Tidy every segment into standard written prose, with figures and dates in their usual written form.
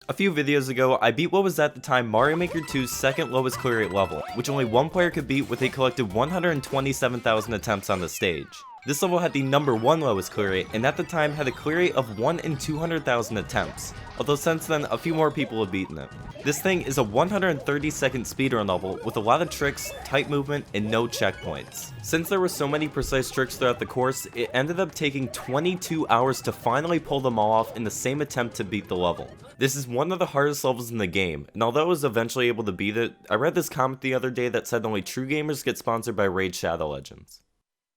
A few videos ago, I beat what was at the time Mario Maker 2's second lowest clear rate level, which only one player could beat with a collective 127,000 attempts on the stage. This level had the number 1 lowest clear rate, and at the time had a clear rate of 1 in 200,000 attempts, although since then a few more people have beaten it. This thing is a 130-second speedrun level with a lot of tricks, tight movement, and no checkpoints. Since there were so many precise tricks throughout the course, it ended up taking 22 hours to finally pull them all off in the same attempt to beat the level. This is one of the hardest levels in the game, and although I was eventually able to beat it, I read this comment the other day that said only true gamers get sponsored by Raid Shadow Legends.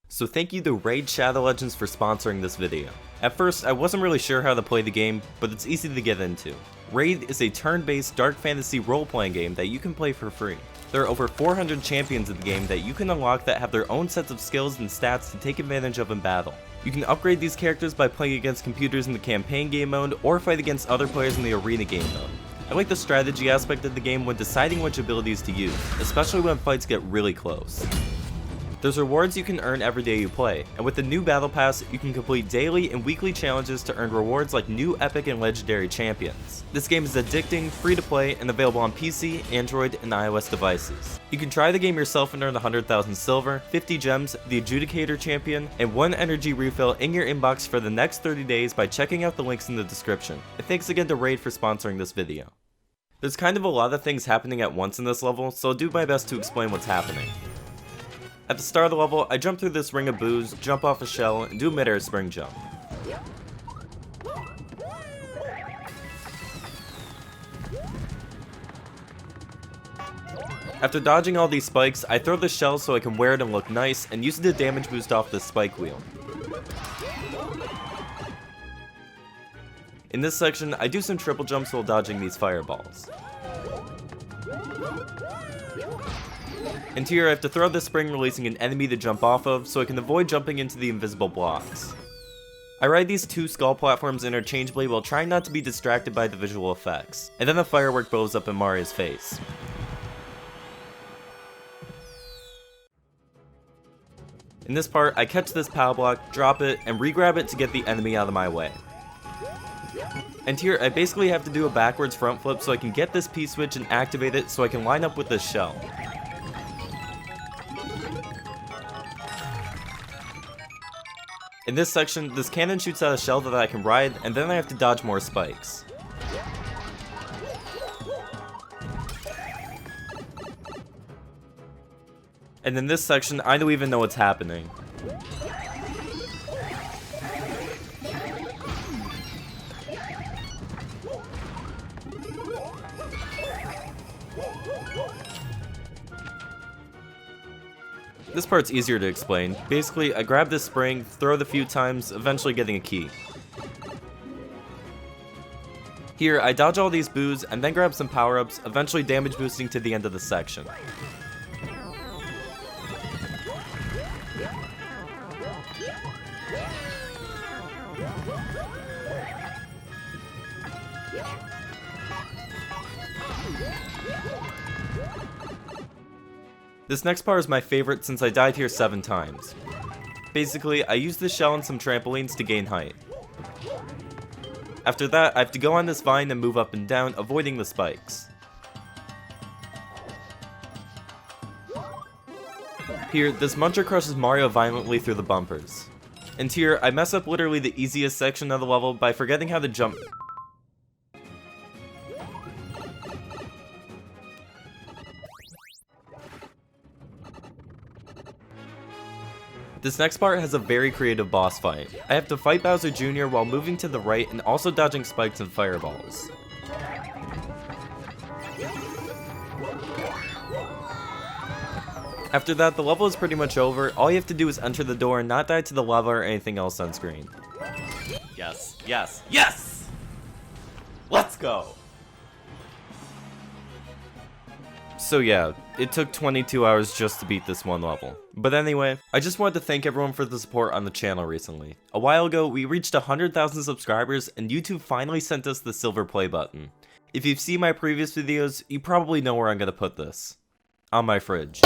So thank you to Raid Shadow Legends for sponsoring this video. At first, I wasn't really sure how to play the game, but it's easy to get into. Raid is a turn-based dark fantasy role-playing game that you can play for free. There are over 400 champions in the game that you can unlock that have their own sets of skills and stats to take advantage of in battle. You can upgrade these characters by playing against computers in the campaign game mode, or fight against other players in the arena game mode. I like the strategy aspect of the game when deciding which abilities to use, especially when fights get really close. There's rewards you can earn every day you play, and with the new Battle Pass, you can complete daily and weekly challenges to earn rewards like new epic and legendary champions. This game is addicting, free to play, and available on PC, Android, and iOS devices. You can try the game yourself and earn 100,000 silver, 50 gems, the Adjudicator champion, and 1 energy refill in your inbox for the next 30 days by checking out the links in the description. And thanks again to Raid for sponsoring this video. There's kind of a lot of things happening at once in this level, so I'll do my best to explain what's happening. At the start of the level, I jump through this ring of booze, jump off a shell, and do a mid-air spring jump. After dodging all these spikes, I throw the shell so I can wear it and look nice, and use it to damage boost off the spike wheel. In this section, I do some triple jumps while dodging these fireballs. And here I have to throw the spring releasing an enemy to jump off of so I can avoid jumping into the invisible blocks. I ride these 2 skull platforms interchangeably while trying not to be distracted by the visual effects, and then a firework blows up in Mario's face. In this part, I catch this power block, drop it, and re-grab it to get the enemy out of my way. And here I basically have to do a backwards front flip so I can get this P-switch and activate it so I can line up with this shell. In this section, this cannon shoots out a shell that I can ride, and then I have to dodge more spikes. And in this section, I don't even know what's happening. This part's easier to explain. Basically, I grab this spring, throw it a few times, eventually getting a key. Here, I dodge all these boos, and then grab some power-ups, eventually damage boosting to the end of the section. This next part is my favorite since I died here 7 times. Basically, I use this shell and some trampolines to gain height. After that, I have to go on this vine and move up and down, avoiding the spikes. Here, this muncher crushes Mario violently through the bumpers. And here, I mess up literally the easiest section of the level by forgetting how to jump. This next part has a very creative boss fight. I have to fight Bowser Jr. while moving to the right and also dodging spikes and fireballs. After that, the level is pretty much over. All you have to do is enter the door and not die to the lava or anything else on screen. Yes, yes, yes! Let's go! So yeah, it took 22 hours just to beat this one level. But anyway, I just wanted to thank everyone for the support on the channel recently. A while ago, we reached 100,000 subscribers and YouTube finally sent us the silver play button. If you've seen my previous videos, you probably know where I'm gonna put this. On my fridge.